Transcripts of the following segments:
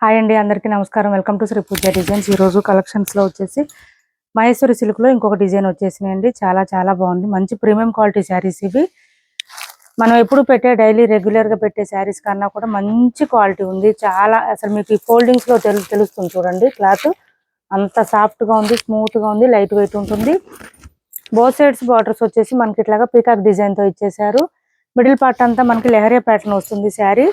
Hi అండి, అందరికీ నమస్కారం. Welcome to Shri Pooja designs. ఈరోజు కలెక్షన్స్లో వచ్చేసి మహేశ్వరి సిల్క్లో ఇంకొక డిజైన్ వచ్చేసినాయండి. చాలా చాలా బాగుంది. మంచి ప్రీమియం క్వాలిటీ శారీస్ ఇవి. మనం ఎప్పుడు పెట్టే డైలీ రెగ్యులర్గా పెట్టే శారీస్ కన్నా కూడా మంచి క్వాలిటీ ఉంది. చాలా అసలు మీకు ఈ ఫోల్డింగ్స్లో తెలుస్తుంది చూడండి. క్లాత్ అంత సాఫ్ట్గా ఉంది, స్మూత్గా ఉంది, లైట్ వెయిట్ ఉంటుంది. బోత్ సైడ్స్ బార్డర్స్ వచ్చేసి మనకి ఇట్లాగా పీకాక్ డిజైన్తో ఇచ్చేసారు. మిడిల్ పార్ట్ అంతా మనకి లెహరియా ప్యాటర్న్ వస్తుంది. శారీ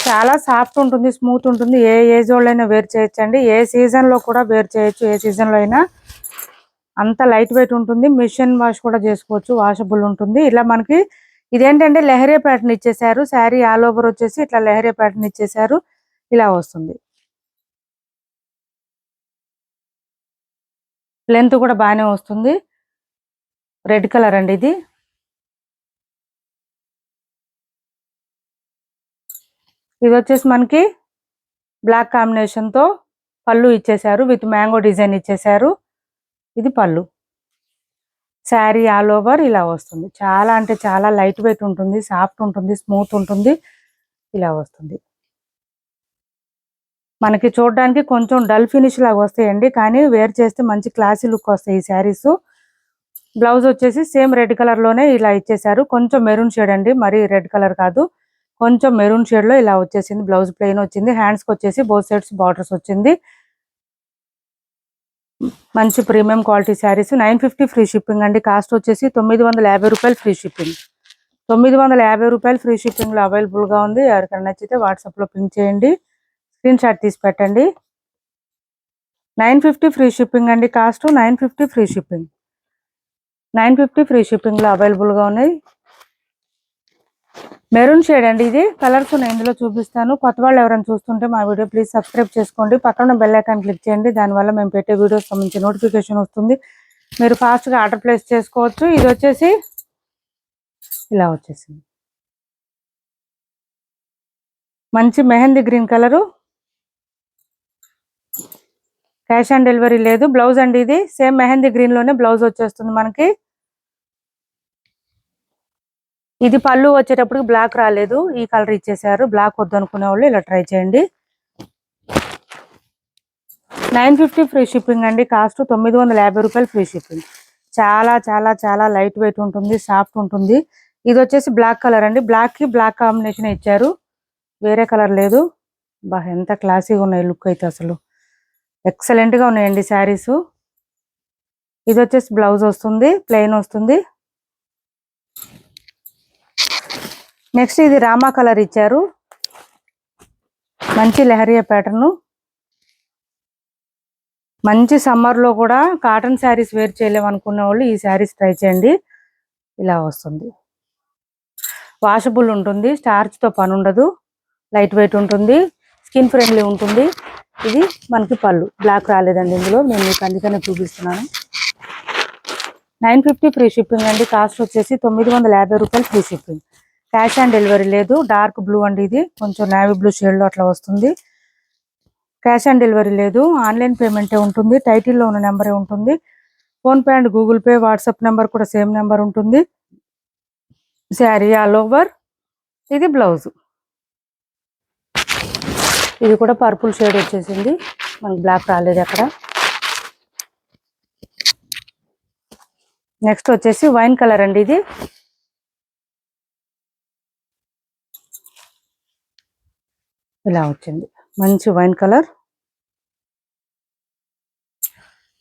చాలా సాఫ్ట్ ఉంటుంది, స్మూత్ ఉంటుంది. ఏ ఏజ్ వాళ్ళైనా వేర్ చేయొచ్చండి. ఏ సీజన్లో కూడా వేర్ చేయొచ్చు. ఏ సీజన్లో అయినా అంత లైట్ వెయిట్ ఉంటుంది. మిషన్ వాష్ కూడా చేసుకోవచ్చు, వాషబుల్ ఉంటుంది. ఇలా మనకి ఇదేంటంటే లెహరియా ప్యాటర్న్ ఇచ్చేసారు. శారీ ఆల్ ఓవర్ వచ్చేసి ఇట్లా లెహరియా ప్యాటర్న్ ఇచ్చేసారు. ఇలా వస్తుంది. లెంత్ కూడా బాగానే వస్తుంది. రెడ్ కలర్ అండి ఇది. ఇది వచ్చేసి మనకి బ్లాక్ కాంబినేషన్తో పళ్ళు ఇచ్చేసారు. విత్ మ్యాంగో డిజైన్ ఇచ్చేసారు. ఇది పళ్ళు. శారీ ఆల్ ఓవర్ ఇలా వస్తుంది. చాలా అంటే చాలా లైట్ వెయిట్ ఉంటుంది, సాఫ్ట్ ఉంటుంది, స్మూత్ ఉంటుంది. ఇలా వస్తుంది. మనకి చూడడానికి కొంచెం డల్ ఫినిష్ లాగా వస్తాయండి, కానీ వేర్ చేస్తే మంచి క్లాసీ లుక్ వస్తాయి ఈ శారీస్. బ్లౌజ్ వచ్చేసి సేమ్ రెడ్ కలర్లోనే ఇలా ఇచ్చేసారు. కొంచెం మెరూన్ షేడ్ అండి, మరి రెడ్ కలర్ కాదు, కొంచెం మెరూన్ షేడ్లో ఇలా వచ్చేసింది. బ్లౌజ్ ప్లెయిన్ వచ్చింది. హ్యాండ్స్కి వచ్చేసి బోత్ సైడ్స్ బార్డర్స్ వచ్చింది. మంచి premium quality saris. 950 free shipping అండి. కాస్ట్ వచ్చేసి 950 రూపాయలు ఫ్రీ షిప్పింగ్. 950 రూపాయలు ఫ్రీ షిప్పింగ్లో అవైలబుల్గా ఉంది. ఎవరికైనా నచ్చితే వాట్సాప్లో పింక్ చేయండి, స్క్రీన్ షాట్ తీసి పెట్టండి. 950 ఫ్రీ షిప్పింగ్ అండి. Cost 950 free shipping. 950 ఫ్రీ షిప్పింగ్లో అవైలబుల్గా ఉన్నాయి. మెరూన్ షేడ్ అండి ఇది. కలర్స్ నేను ఇందులో చూపిస్తాను. కొత్త వాళ్ళు ఎవరైనా చూస్తుంటే మా వీడియో ప్లీజ్ సబ్స్క్రైబ్ చేసుకోండి. పక్కన బెల్ ఐకాన్ క్లిక్ చేయండి. దానివల్ల మేము పెట్టే వీడియోస్ సంబంధించి నోటిఫికేషన్ వస్తుంది. మీరు ఫాస్ట్గా ఆర్డర్ ప్లేస్ చేసుకోవచ్చు. ఇది వచ్చేసి ఇలా వచ్చేసింది. మంచి mehndi green colour. Cash on delivery లేదు. బ్లౌజ్ అండి ఇది. సేమ్ మెహందీ గ్రీన్లోనే బ్లౌజ్ వచ్చేస్తుంది మనకి. ఇది పళ్ళు వచ్చేటప్పటికి బ్లాక్ రాలేదు, ఈ కలర్ ఇచ్చేసారు. బ్లాక్ వద్దు అనుకునే వాళ్ళు ఇలా ట్రై చేయండి. 950 ఫ్రీ షిప్పింగ్ అండి. కాస్ట్ 950 రూపాయలు ఫ్రీ షిప్పింగ్. చాలా చాలా చాలా లైట్ వెయిట్ ఉంటుంది, సాఫ్ట్ ఉంటుంది. ఇది వచ్చేసి బ్లాక్ కలర్ అండి. బ్లాక్కి బ్లాక్ కాంబినేషన్ ఇచ్చారు, వేరే కలర్ లేదు. బా ఎంత క్లాసీగా ఉన్నాయి లుక్ అయితే, అసలు ఎక్సలెంట్గా ఉన్నాయండి శారీస్. ఇది వచ్చేసి బ్లౌజ్ వస్తుంది, ప్లెయిన్ వస్తుంది. నెక్స్ట్ ఇది రామా కలర్ ఇచ్చారు. మంచి లెహరియా ప్యాటర్ను. మంచి సమ్మర్లో కూడా కాటన్ శారీస్ వేర్ చేయలేము అనుకునే వాళ్ళు ఈ శారీస్ ట్రై చేయండి. ఇలా వస్తుంది. వాషబుల్ ఉంటుంది, స్టార్చ్తో పని ఉండదు, లైట్ వెయిట్ ఉంటుంది, స్కిన్ ఫ్రెండ్లీ ఉంటుంది. ఇది మనకి పళ్ళు. బ్లాక్ రాలేదండి ఇందులో, నేను మీకు అందుకనే చూపిస్తున్నాను. 950 ఫ్రీ షిప్పింగ్ అండి. కాస్ట్ వచ్చేసి 950 రూపాయలు free shipping. Cash on delivery లేదు. డార్క్ బ్లూ అండి ఇది, కొంచెం నేవీ బ్లూ షేడ్లో అట్లా వస్తుంది. క్యాష్ ఆన్ డెలివరీ లేదు, ఆన్లైన్ పేమెంటే ఉంటుంది. టైటిల్లో ఉన్న నెంబరే ఉంటుంది. PhonePe and Google pay, WhatsApp number కూడా సేమ్ నెంబర్ ఉంటుంది. Sari all over. ఇది బ్లౌజ్. ఇది కూడా పర్పుల్ షేడ్ వచ్చేసింది, మనకి బ్లాక్ రాలేదు అక్కడ. నెక్స్ట్ వచ్చేసి వైన్ కలర్ అండి ఇది. ఇలా వచ్చింది మంచి వైన్ కలర్.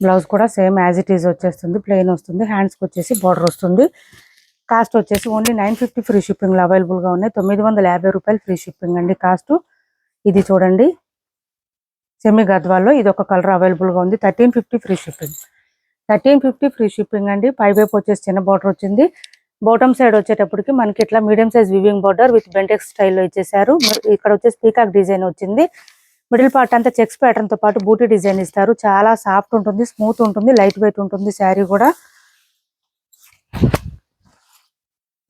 బ్లౌజ్ కూడా సేమ్ యాజ్ ఇట్ ఈజ్ వచ్చేస్తుంది, ప్లెయిన్ వస్తుంది. హ్యాండ్స్కి వచ్చేసి బార్డర్ వస్తుంది. కాస్ట్ వచ్చేసి ఓన్లీ 950 ఫ్రీ షిప్పింగ్లో అవైలబుల్గా ఉన్నాయి. 950 రూపాయలు ఫ్రీ షిప్పింగ్ అండి కాస్ట్. ఇది చూడండి, సెమీ గద్వాల్లో ఇది ఒక కలర్ అవైలబుల్గా ఉంది. 1350 ఫ్రీ షిప్పింగ్. 1350 ఫ్రీ షిప్పింగ్ అండి. పైవైపు వచ్చేసి చిన్న బార్డర్ వచ్చింది. బాటమ్ సైడ్ వచ్చేటప్పటికి మనకి ఇట్లా medium size weaving border with Bentex స్టైల్లో ఇచ్చేసారు. ఇక్కడ వచ్చేసి పీకాక్ డిజైన్ వచ్చింది. మిడిల్ పార్ట్ అంతా చెక్స్ ప్యాటర్న్తో పాటు బూటీ డిజైన్ ఇస్తారు. చాలా సాఫ్ట్ ఉంటుంది, స్మూత్ ఉంటుంది, లైట్ వెయిట్ ఉంటుంది. శారీ కూడా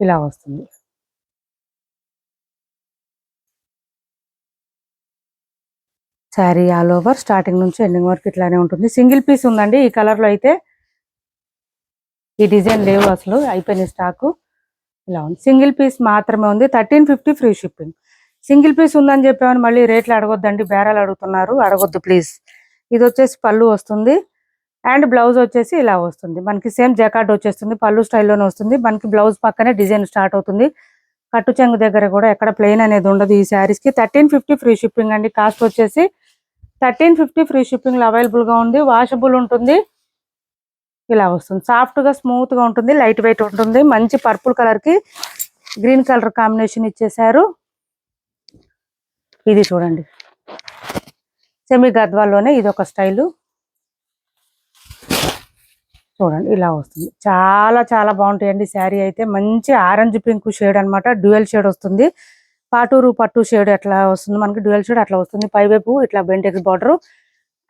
ఇలా వస్తుంది. శారీ ఆల్ ఓవర్ స్టార్టింగ్ నుంచి ఎండింగ్ వరకు ఇట్లానే ఉంటుంది. సింగిల్ పీస్ ఉందండి ఈ కలర్లో అయితే. ఈ డిజైన్ లేవు అసలు, అయిపోయిన స్టాకు. ఇలా ఉంది, సింగిల్ పీస్ మాత్రమే ఉంది. 1350 ఫ్రీ షిప్పింగ్. సింగిల్ పీస్ ఉందని చెప్పామని మళ్ళీ రేట్లు అడగొద్దండి, బేరాలు అడుగుతున్నారు, అడగొద్దు ప్లీజ్. ఇది వచ్చేసి పళ్ళు వస్తుంది అండ్ బ్లౌజ్ వచ్చేసి ఇలా వస్తుంది. మనకి సేమ్ జకార్డ్ వచ్చేస్తుంది, పళ్ళు స్టైల్లోనే వస్తుంది. మనకి బ్లౌజ్ పక్కనే డిజైన్ స్టార్ట్ అవుతుంది. కట్టు చెంగు దగ్గర కూడా ఎక్కడ ప్లెయిన్ అనేది ఉండదు ఈ శారీస్కి. 1350 ఫ్రీ షిప్పింగ్ అండి. కాస్ట్ వచ్చేసి 1350 ఫ్రీ షిప్పింగ్లో అవైలబుల్గా ఉంది. వాషబుల్ ఉంటుంది. ఇలా వస్తుంది, సాఫ్ట్గా స్మూత్గా ఉంటుంది, లైట్ వెయిట్ ఉంటుంది. మంచి పర్పుల్ కలర్కి గ్రీన్ కలర్ కాంబినేషన్ ఇచ్చేసారు. ఇది చూడండి, సెమీ గద్వాల్లోనే ఇది ఒక స్టైలు. చూడండి ఇలా వస్తుంది, చాలా చాలా బాగుంటాయండి శారీ అయితే. మంచి ఆరెంజ్ పింక్ షేడ్ అనమాట, డ్యూయల్ షేడ్ వస్తుంది. పాటూరు పట్టు షేడ్ ఎట్లా వస్తుంది మనకి, డ్యూయల్ షేడ్ అట్లా వస్తుంది. పైవైపు ఇట్లా Bentex border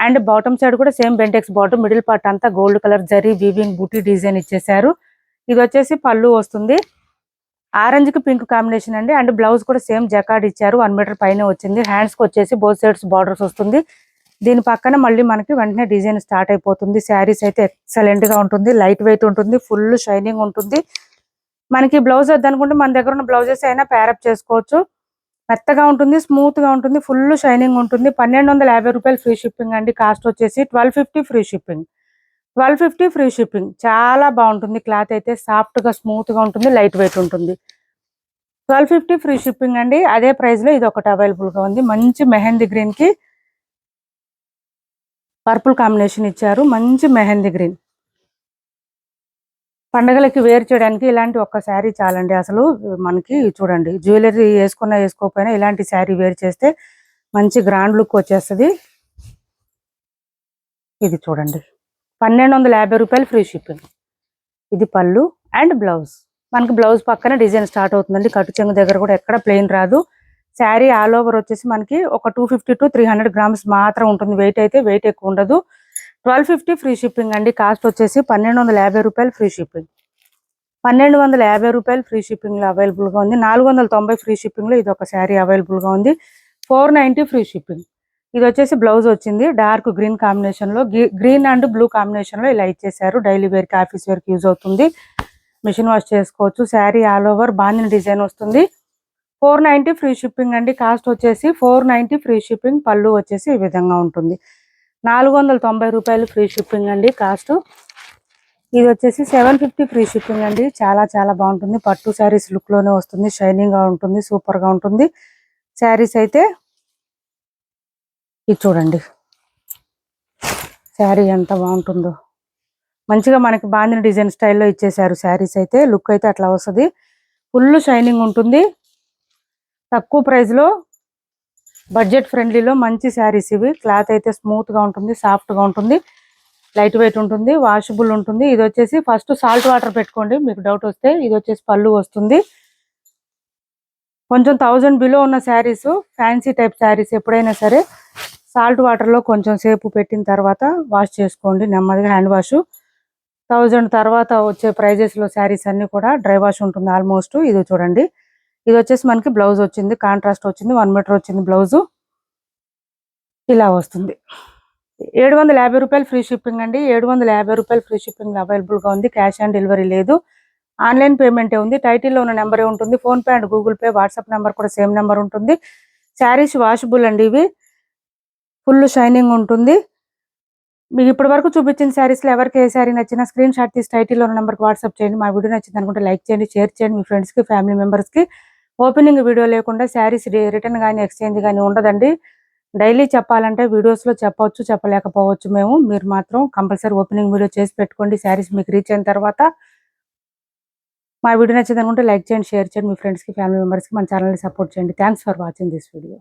and bottom side కూడా same Bentex border. Middle part అంతా gold colour zari weaving buti design ఇచ్చేసారు. ఇది వచ్చేసి పళ్ళు వస్తుంది, ఆరెంజ్ కి పింక్ కాంబినేషన్ అండి. అండ్ బ్లౌజ్ కూడా సేమ్ జకార్డ్ ఇచ్చారు, 1 మీటర్ పైన వచ్చింది. హ్యాండ్స్ కి వచ్చేసి బోత్ సైడ్స్ బార్డర్స్ వస్తుంది. దీని పక్కన మళ్ళీ మనకి వెంటనే డిజైన్ స్టార్ట్ అయిపోతుంది. శారీస్ అయితే ఎక్సలెంట్ గా ఉంటుంది, లైట్ వెయిట్ ఉంటుంది, ఫుల్ షైనింగ్ ఉంటుంది. మనకి బ్లౌజ్ వద్దనుకుంటే మన దగ్గర ఉన్న బ్లౌజెస్ అయినా ప్యారప్ చేసుకోవచ్చు. మెత్తగా ఉంటుంది, స్మూత్ గా ఉంటుంది, ఫుల్ షైనింగ్ ఉంటుంది. 1250 రూపాయలు ఫ్రీ షిప్పింగ్ అండి. కాస్ట్ వచ్చేసి 1250 ఫ్రీ షిప్పింగ్. 1250 free shipping. చాలా బాగుంటుంది క్లాత్ అయితే, సాఫ్ట్ గా స్మూత్ గా ఉంటుంది, లైట్ వెయిట్ ఉంటుంది. 1250 ఫ్రీ షిప్పింగ్ అండి. అదే ప్రైస్ లో ఇది ఒకటి అవైలబుల్ గా ఉంది. మంచి మెహందీ గ్రీన్ కి పర్పుల్ కాంబినేషన్ ఇచ్చారు, మంచి మెహందీ గ్రీన్. పండగలకి వేర్ చేయడానికి ఇలాంటి ఒక్క శారీ చాలండి. అసలు మనకి చూడండి, జ్యువెలరీ వేసుకున్నా వేసుకోకపోయినా ఇలాంటి శారీ వేర్ చేస్తే మంచి గ్రాండ్ లుక్ వచ్చేస్తుంది. ఇది చూడండి, 1250 రూపాయలు ఫ్రీ షిప్పింగ్. ఇది పళ్ళు అండ్ బ్లౌజ్. మనకి బ్లౌజ్ పక్కన డిజైన్ స్టార్ట్ అవుతుందండి. కట్టు చెంగు దగ్గర కూడా ఎక్కడ ప్లెయిన్ రాదు. శారీ ఆల్ ఓవర్ వచ్చేసి మనకి ఒక 250 to 300 గ్రామ్స్ మాత్రం ఉంటుంది. వెయిట్ అయితే వెయిట్ ఎక్కువ ఉండదు. 1250 ఫ్రీ షిప్పింగ్ అండి. కాస్ట్ వచ్చేసి 1250 రూపాయలు ఫ్రీ షిప్పింగ్. 1250 రూపాయలు ఫ్రీ షిప్పింగ్ లో అవైలబుల్ గా ఉంది. 490 ఫ్రీ షిప్పింగ్ లో ఇది ఒక శారీ అవైలబుల్ గా ఉంది. 490 ఫ్రీ షిప్పింగ్. ఇది వచ్చేసి బ్లౌజ్ వచ్చింది డార్క్ గ్రీన్ కాంబినేషన్ లో, గ్రీన్ అండ్ బ్లూ కాంబినేషన్ లో ఇలా ఇచ్చేసారు. డైలీ వేర్ కి ఆఫీస్ వేర్ కి యూజ్ అవుతుంది. మిషన్ వాష్ చేసుకోవచ్చు. Sari all over bandhani design వస్తుంది. 490 ఫ్రీ షిప్పింగ్ అండి. కాస్ట్ వచ్చేసి 490 ఫ్రీ షిప్పింగ్. పళ్ళు వచ్చేసి ఈ విధంగా ఉంటుంది. 490 రూపాయలు ఫ్రీ షిప్పింగ్ అండి కాస్ట్. ఇది వచ్చేసి 750 ఫ్రీ షిప్పింగ్ అండి. చాలా చాలా బాగుంటుంది. పట్టు శారీస్ లుక్ లోనే వస్తుంది, షైనింగ్ గా ఉంటుంది, సూపర్ గా ఉంటుంది శారీస్ అయితే. ఇది చూడండి, శారీ ఎంత బాగుంటుందో. మంచిగా మనకి బాందిని డిజైన్ స్టైల్లో ఇచ్చేసారు శారీస్ అయితే. లుక్ అయితే అట్లా వస్తుంది, ఫుల్ షైనింగ్ ఉంటుంది. తక్కువ ప్రైస్ లో బడ్జెట్ ఫ్రెండ్లీలో మంచి శారీస్ ఇవి. క్లాత్ అయితే స్మూత్ గా ఉంటుంది, సాఫ్ట్ గా ఉంటుంది, లైట్ వెయిట్ ఉంటుంది, వాషబుల్ ఉంటుంది. ఇది వచ్చేసి ఫస్ట్ సాల్ట్ వాటర్ పెట్టుకోండి మీకు డౌట్ వస్తే. ఇది వచ్చేసి పళ్ళు వస్తుంది. కొంచెం 1000 బిలో ఉన్న శారీస్, ఫ్యాన్సీ టైప్ శారీస్ ఎప్పుడైనా సరే సాల్ట్ వాటర్ లో కొంచెం సేపు పెట్టిన తర్వాత వాష్ చేసుకోండి నెమ్మదిగా, హ్యాండ్ వాష్. 1000 తర్వాత వచ్చే ప్రైజెస్ లో శారీస్ అన్ని కూడా డ్రై వాష్ ఉంటుంది ఆల్మోస్ట్. ఇది చూడండి, ఇది వచ్చేసి మనకి బ్లౌజ్ వచ్చింది, కాంట్రాస్ట్ వచ్చింది, 1 మీటర్ వచ్చింది బ్లౌజ్. ఇలా వస్తుంది. 750 రూపాయలు ఫ్రీ షిప్పింగ్ అండి. 750 రూపాయలు ఫ్రీ షిప్పింగ్ అవైలబుల్ గా ఉంది. క్యాష్ ఆన్ డెలివరీ లేదు, ఆన్లైన్ పేమెంటే ఉంది. టైటిల్లో ఉన్న నెంబరే ఉంటుంది. Phone pay and Google pay, WhatsApp number కూడా సేమ్ నెంబర్ ఉంటుంది. శారీస్ వాషబుల్ అండి ఇవి, ఫుల్ షైనింగ్ ఉంటుంది. మీకు ఇప్పటి వరకు చూపించిన శారీస్లో ఎవరికి ఏ శారీ నచ్చినా స్క్రీన్ షాట్ తీసి టైటిల్లో ఉన్న నెంబర్కి వాట్సాప్ చేయండి. మా వీడియో నచ్చింది అనుకుంటే లైక్ చేయండి, షేర్ చేయండి మీ ఫ్రెండ్స్కి, ఫ్యామిలీ మెంబర్స్కి. ఓపెనింగ్ వీడియో లేకుండా శారీస్ రిటర్న్ కానీ ఎక్స్చేంజ్ కానీ ఉండదండి. డైలీ చెప్పాలంటే వీడియోస్లో చెప్పవచ్చు, చెప్పలేకపోవచ్చు మేము. మీరు మాత్రం కంపల్సరీ ఓపెనింగ్ వీడియో చేసి పెట్టుకోండి. శారీస్ మీకు రీచ్ అయిన తర్వాత మా వీడియో నచ్చింది అనుకుంటే లైక్ చేయండి, షేర్ చేయండి మీ ఫ్రెండ్స్కి, ఫ్యామిలీ మెంబర్స్కి. మన ఛానల్ని సపోర్ట్ చేయండి. Thanks for watching this video.